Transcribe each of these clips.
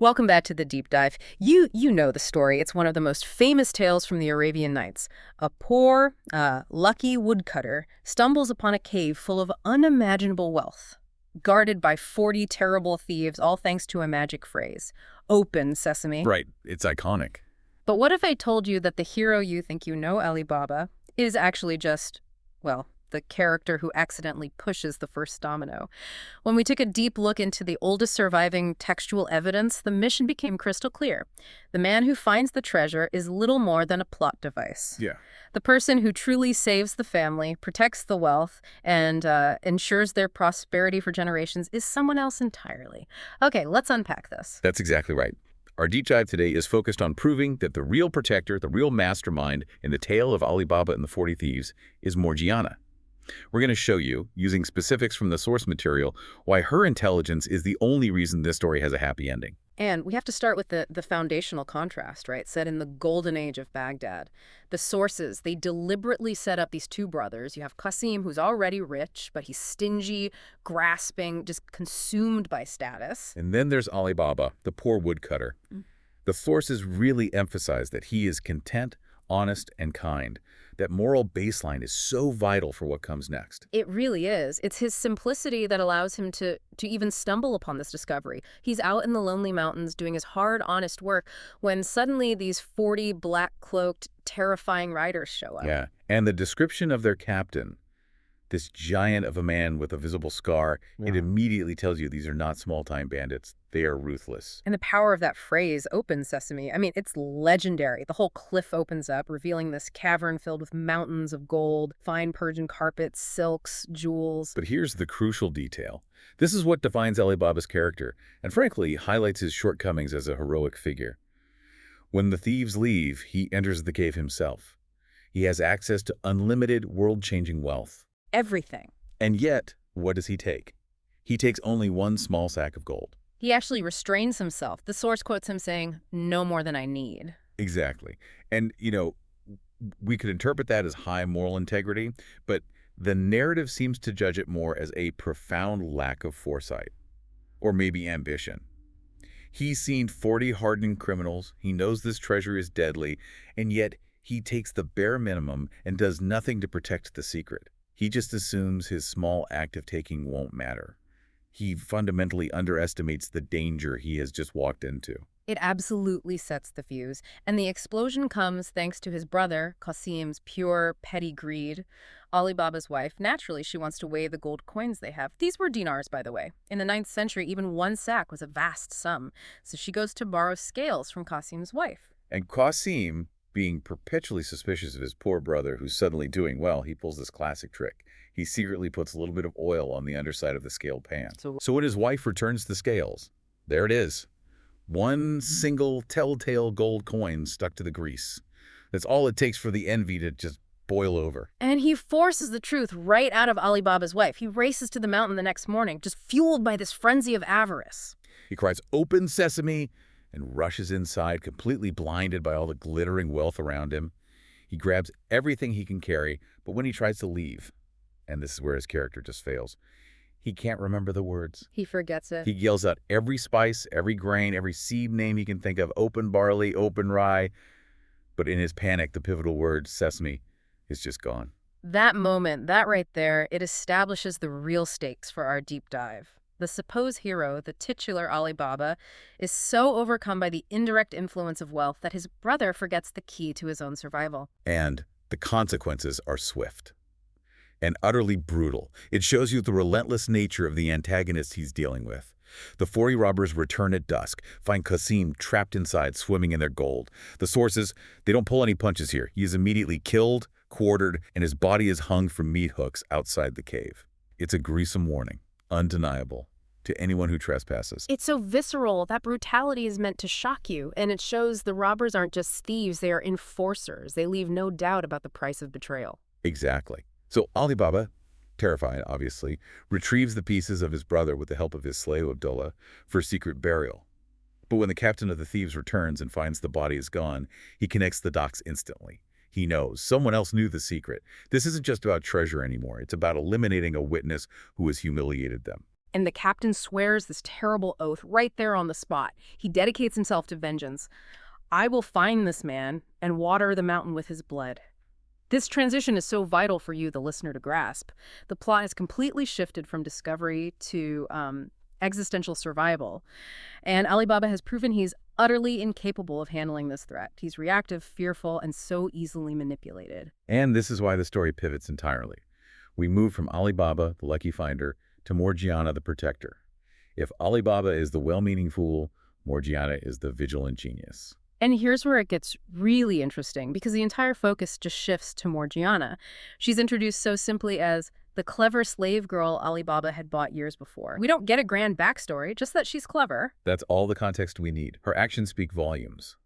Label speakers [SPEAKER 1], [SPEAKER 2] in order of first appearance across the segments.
[SPEAKER 1] Welcome back to the deep dive. You know the story. It's one of the most famous tales from the Arabian Nights. A poor, lucky woodcutter stumbles upon a cave full of unimaginable wealth, guarded by 40 terrible thieves, all thanks to a magic phrase. Open, Sesame.
[SPEAKER 2] Right, it's iconic.
[SPEAKER 1] But what if I told you that the hero you think you know, Ali Baba, is actually just, well, the character who accidentally pushes the first domino? When we took a deep look into the oldest surviving textual evidence, the mission became crystal clear. The man who finds the treasure is little more than a plot device.
[SPEAKER 2] Yeah.
[SPEAKER 1] The person who truly saves the family, protects the wealth, and ensures their prosperity for generations is someone else entirely. Okay, let's unpack this.
[SPEAKER 2] That's exactly right. Our deep dive today is focused on proving that the real protector, the real mastermind in the tale of Ali Baba and the 40 Thieves is Morgiana. We're going to show you, using specifics from the source material, why her intelligence is the only reason this story has a happy ending.
[SPEAKER 1] And we have to start with the foundational contrast, right? Set in the golden age of Baghdad. The sources, they deliberately set up these two brothers. You have Qasim, who's already rich, but he's stingy, grasping, just consumed by status.
[SPEAKER 2] And then there's Ali Baba, the poor woodcutter. The sources really emphasize that he is content, honest, and kind. That moral baseline is so vital for what comes next.
[SPEAKER 1] It really is. It's his simplicity that allows him to even stumble upon this discovery. He's out in the lonely mountains doing his hard, honest work when suddenly these 40 black-cloaked, terrifying riders show up.
[SPEAKER 2] Yeah, and the description of their captain, this giant of a man with a visible scar, it immediately tells you these are not small-time bandits. They are ruthless.
[SPEAKER 1] And the power of that phrase, open sesame, I mean, it's legendary. The whole cliff opens up, revealing this cavern filled with mountains of gold, fine Persian carpets, silks, jewels.
[SPEAKER 2] But here's the crucial detail. This is what defines Ali Baba's character, and frankly, highlights his shortcomings as a heroic figure. When the thieves leave, he enters the cave himself. He has access to unlimited, world-changing wealth.
[SPEAKER 1] Everything.
[SPEAKER 2] And yet, what does he take? He takes only one small sack of gold.
[SPEAKER 1] He actually restrains himself. The source quotes him saying, "No more than I need."
[SPEAKER 2] Exactly. And, we could interpret that as high moral integrity, but the narrative seems to judge it more as a profound lack of foresight, or maybe ambition. He's seen 40 hardened criminals, he knows this treasure is deadly, and yet he takes the bare minimum and does nothing to protect the secret. He just assumes his small act of taking won't matter. He fundamentally underestimates the danger he has just walked into.
[SPEAKER 1] It absolutely sets the fuse, and the explosion comes thanks to his brother, Qasim's pure, petty greed. Ali Baba's wife, naturally, she wants to weigh the gold coins they have. These were dinars, by the way. In the 9th century, even one sack was a vast sum, so she goes to borrow scales from Qasim's wife.
[SPEAKER 2] And Qasim, being perpetually suspicious of his poor brother who's suddenly doing well, he pulls this classic trick. He secretly puts a little bit of oil on the underside of the scaled pan. So when his wife returns the scales, there it is. One single telltale gold coin stuck to the grease. That's all it takes for the envy to just boil over.
[SPEAKER 1] And he forces the truth right out of Ali Baba's wife. He races to the mountain the next morning, just fueled by this frenzy of avarice.
[SPEAKER 2] He cries, "Open sesame," and rushes inside, completely blinded by all the glittering wealth around him. He grabs everything he can carry, but when he tries to leave, and this is where his character just fails, he can't remember the words.
[SPEAKER 1] He forgets it.
[SPEAKER 2] He yells out every spice, every grain, every seed name he can think of, open barley, open rye, but in his panic, the pivotal word, sesame, is just gone.
[SPEAKER 1] That moment, that right there, it establishes the real stakes for our deep dive. The supposed hero, the titular Ali Baba, is so overcome by the indirect influence of wealth that his brother forgets the key to his own survival.
[SPEAKER 2] And the consequences are swift and utterly brutal. It shows you the relentless nature of the antagonist he's dealing with. The 40 robbers return at dusk, find Qasim trapped inside, swimming in their gold. The sources, they don't pull any punches here. He is immediately killed, quartered, and his body is hung from meat hooks outside the cave. It's a gruesome warning, undeniable, to anyone who trespasses.
[SPEAKER 1] It's so visceral. That brutality is meant to shock you, and it shows the robbers aren't just thieves, they are enforcers. They leave no doubt about the price of betrayal.
[SPEAKER 2] Exactly. So Ali Baba, terrified obviously, retrieves the pieces of his brother with the help of his slave Abdullah for secret burial. But when the captain of the thieves returns and finds the body is gone, he connects the dots instantly. He knows someone else knew the secret. This isn't just about treasure anymore. It's about eliminating a witness who has humiliated them.
[SPEAKER 1] And the captain swears this terrible oath right there on the spot. He dedicates himself to vengeance. I will find this man and water the mountain with his blood. This transition is so vital for you, the listener, to grasp. The plot has completely shifted from discovery to existential survival. And Alibaba has proven he's utterly incapable of handling this threat. He's reactive, fearful, and so easily manipulated.
[SPEAKER 2] And this is why the story pivots entirely. We move from Alibaba, the lucky finder, to Morgiana, the protector. If Alibaba is the well-meaning fool, Morgiana is the vigilant genius.
[SPEAKER 1] And here's where it gets really interesting, because the entire focus just shifts to Morgiana. She's introduced so simply as the clever slave girl Alibaba had bought years before. We don't get a grand backstory, just that she's clever.
[SPEAKER 2] That's all the context we need. Her actions speak volumes.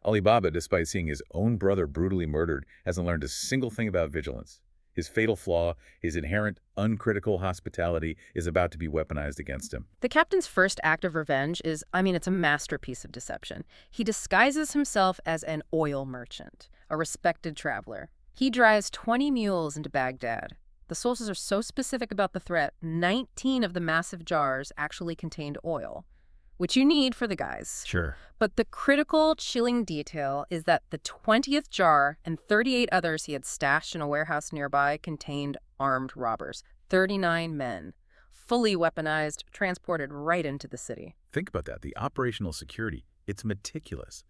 [SPEAKER 2] Alibaba, despite seeing his own brother brutally murdered, hasn't learned a single thing about vigilance. His fatal flaw, his inherent uncritical hospitality, is about to be weaponized against him.
[SPEAKER 1] The captain's first act of revenge is, it's a masterpiece of deception. He disguises himself as an oil merchant, a respected traveler. He drives 20 mules into Baghdad. The sources are so specific about the threat, 19 of the massive jars actually contained oil, which you need for the guys.
[SPEAKER 2] Sure.
[SPEAKER 1] But the critical, chilling detail is that the 20th jar and 38 others he had stashed in a warehouse nearby contained armed robbers. 39 men, fully weaponized, transported right into the city.
[SPEAKER 2] Think about that. The operational security, it's meticulous.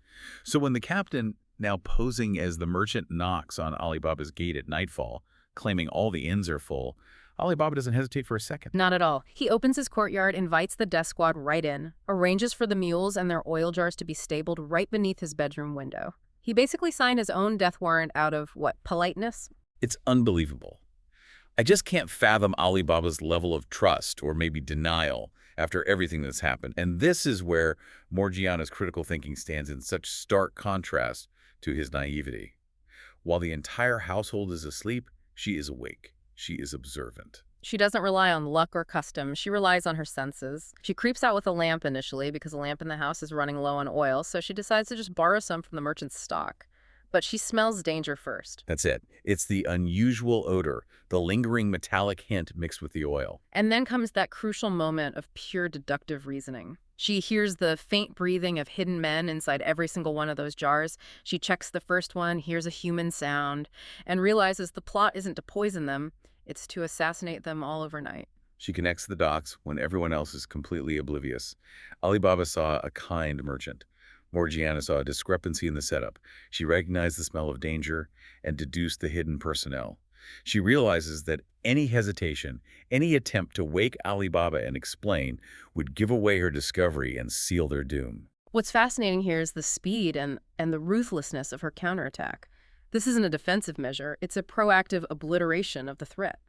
[SPEAKER 2] So when the captain, now posing as the merchant, knocks on Alibaba's gate at nightfall, claiming all the inns are full, Alibaba doesn't hesitate for a second.
[SPEAKER 1] Not at all. He opens his courtyard, invites the death squad right in, arranges for the mules and their oil jars to be stabled right beneath his bedroom window. He basically signed his own death warrant out of, politeness?
[SPEAKER 2] It's unbelievable. I just can't fathom Alibaba's level of trust, or maybe denial, after everything that's happened. And this is where Morgiana's critical thinking stands in such stark contrast to his naivety. While the entire household is asleep, she is awake. She is observant.
[SPEAKER 1] She doesn't rely on luck or custom. She relies on her senses. She creeps out with a lamp initially because a lamp in the house is running low on oil, so she decides to just borrow some from the merchant's stock. But she smells danger first.
[SPEAKER 2] That's it. It's the unusual odor, the lingering metallic hint mixed with the oil.
[SPEAKER 1] And then comes that crucial moment of pure deductive reasoning. She hears the faint breathing of hidden men inside every single one of those jars. She checks the first one, hears a human sound, and realizes the plot isn't to poison them. It's to assassinate them all overnight.
[SPEAKER 2] She connects the dots when everyone else is completely oblivious. Alibaba saw a kind merchant. Morgiana saw a discrepancy in the setup. She recognized the smell of danger and deduced the hidden personnel. She realizes that any hesitation, any attempt to wake Alibaba and explain would give away her discovery and seal their doom.
[SPEAKER 1] What's fascinating here is the speed and the ruthlessness of her counterattack. This isn't a defensive measure. It's a proactive obliteration of the threat.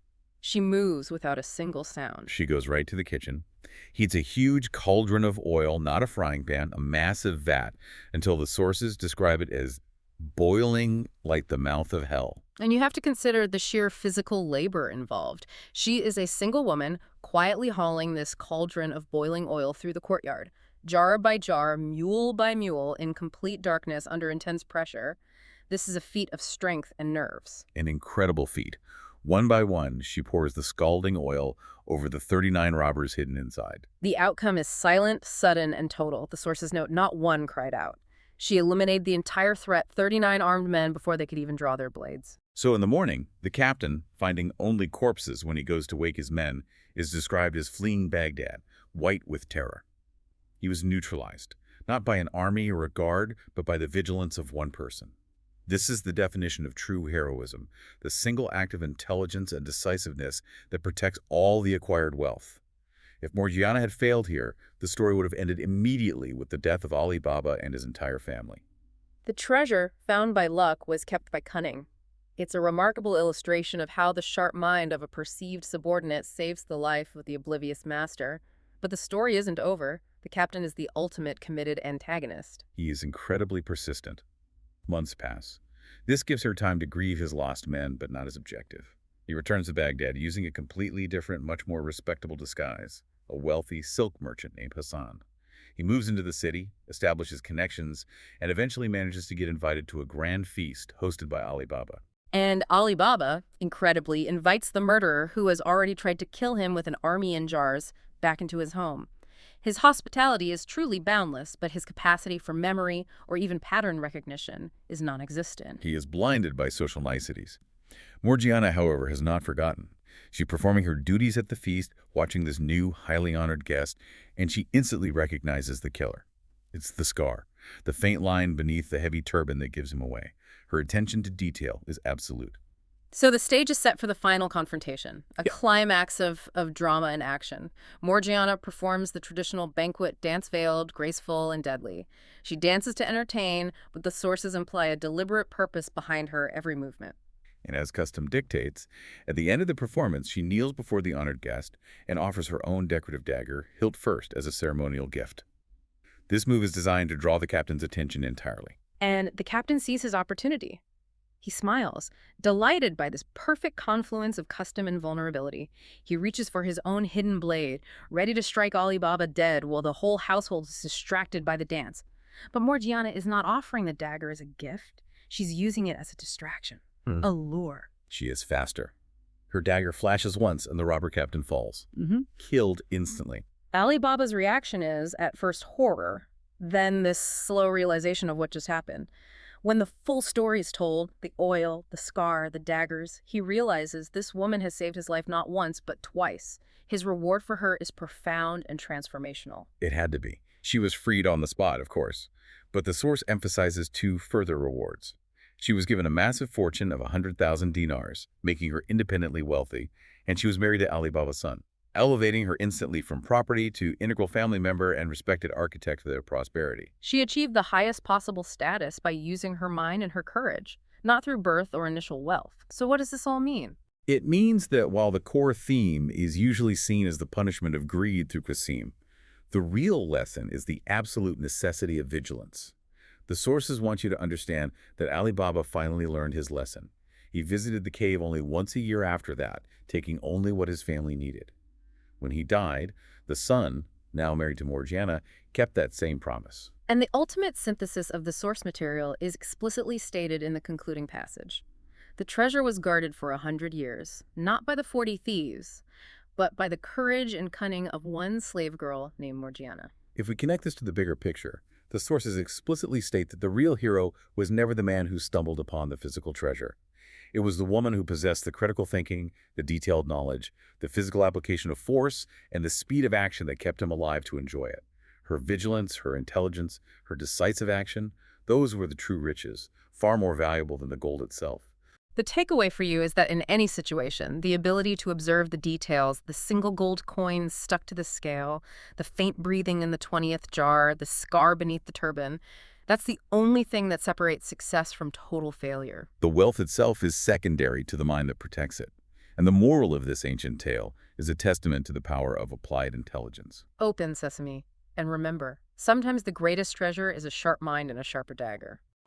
[SPEAKER 1] She moves without a single sound.
[SPEAKER 2] She goes right to the kitchen, heats a huge cauldron of oil, not a frying pan, a massive vat, until the sources describe it as boiling like the mouth of hell.
[SPEAKER 1] And you have to consider the sheer physical labor involved. She is a single woman quietly hauling this cauldron of boiling oil through the courtyard, jar by jar, mule by mule, in complete darkness under intense pressure. This is a feat of strength and nerves.
[SPEAKER 2] An incredible feat. One by one, she pours the scalding oil over the 39 robbers hidden inside.
[SPEAKER 1] The outcome is silent, sudden, and total. The sources note not one cried out. She eliminated the entire threat, 39 armed men, before they could even draw their blades.
[SPEAKER 2] So in the morning, the captain, finding only corpses when he goes to wake his men, is described as fleeing Baghdad, white with terror. He was neutralized, not by an army or a guard, but by the vigilance of one person. This is the definition of true heroism, the single act of intelligence and decisiveness that protects all the acquired wealth. If Morgiana had failed here, the story would have ended immediately with the death of Alibaba and his entire family.
[SPEAKER 1] The treasure, found by luck, was kept by cunning. It's a remarkable illustration of how the sharp mind of a perceived subordinate saves the life of the oblivious master. But the story isn't over. The captain is the ultimate committed antagonist.
[SPEAKER 2] He is incredibly persistent. Months pass. This gives her time to grieve his lost men, but not his objective. He returns to Baghdad using a completely different, much more respectable disguise, a wealthy silk merchant named Hassan. He moves into the city, establishes connections, and eventually manages to get invited to a grand feast hosted by Alibaba.
[SPEAKER 1] And Alibaba, incredibly, invites the murderer who has already tried to kill him with an army in jars back into his home. His hospitality is truly boundless, but his capacity for memory or even pattern recognition is non-existent.
[SPEAKER 2] He is blinded by social niceties. Morgiana, however, has not forgotten. She's performing her duties at the feast, watching this new, highly honored guest, and she instantly recognizes the killer. It's the scar, the faint line beneath the heavy turban that gives him away. Her attention to detail is absolute.
[SPEAKER 1] So the stage is set for the final confrontation, a
[SPEAKER 2] Yeah.
[SPEAKER 1] climax of drama and action. Morgiana performs the traditional banquet dance, veiled, graceful, and deadly. She dances to entertain, but the sources imply a deliberate purpose behind her every movement.
[SPEAKER 2] And as custom dictates, at the end of the performance, she kneels before the honored guest and offers her own decorative dagger, hilt first, as a ceremonial gift. This move is designed to draw the captain's attention entirely.
[SPEAKER 1] And the captain sees his opportunity. He smiles, delighted by this perfect confluence of custom and vulnerability. He reaches for his own hidden blade, ready to strike Ali Baba dead while the whole household is distracted by the dance. But Morgiana is not offering the dagger as a gift. She's using it as a distraction, a lure.
[SPEAKER 2] She is faster. Her dagger flashes once and the robber captain falls, killed instantly.
[SPEAKER 1] Ali Baba's reaction is, at first, horror, then this slow realization of what just happened. When the full story is told, the oil, the scar, the daggers, he realizes this woman has saved his life not once, but twice. His reward for her is profound and transformational.
[SPEAKER 2] It had to be. She was freed on the spot, of course. But the source emphasizes two further rewards. She was given a massive fortune of 100,000 dinars, making her independently wealthy, and she was married to Ali Baba's son, elevating her instantly from property to integral family member and respected architect of their prosperity.
[SPEAKER 1] She achieved the highest possible status by using her mind and her courage, not through birth or initial wealth. So what does this all mean?
[SPEAKER 2] It means that while the core theme is usually seen as the punishment of greed through Qasim, the real lesson is the absolute necessity of vigilance. The sources want you to understand that Ali Baba finally learned his lesson. He visited the cave only once a year after that, taking only what his family needed. When he died, the son, now married to Morgiana, kept that same promise.
[SPEAKER 1] And the ultimate synthesis of the source material is explicitly stated in the concluding passage. The treasure was guarded for 100 years, not by the 40 thieves, but by the courage and cunning of one slave girl named Morgiana.
[SPEAKER 2] If we connect this to the bigger picture, the sources explicitly state that the real hero was never the man who stumbled upon the physical treasure. It was the woman who possessed the critical thinking, the detailed knowledge, the physical application of force, and the speed of action that kept him alive to enjoy it. Her vigilance, her intelligence, her decisive action, those were the true riches, far more valuable than the gold itself.
[SPEAKER 1] The takeaway for you is that in any situation, the ability to observe the details, the single gold coin stuck to the scale, the faint breathing in the 20th jar, the scar beneath the turban, that's the only thing that separates success from total failure.
[SPEAKER 2] The wealth itself is secondary to the mind that protects it. And the moral of this ancient tale is a testament to the power of applied intelligence.
[SPEAKER 1] Open, Sesame. And remember, sometimes the greatest treasure is a sharp mind and a sharper dagger.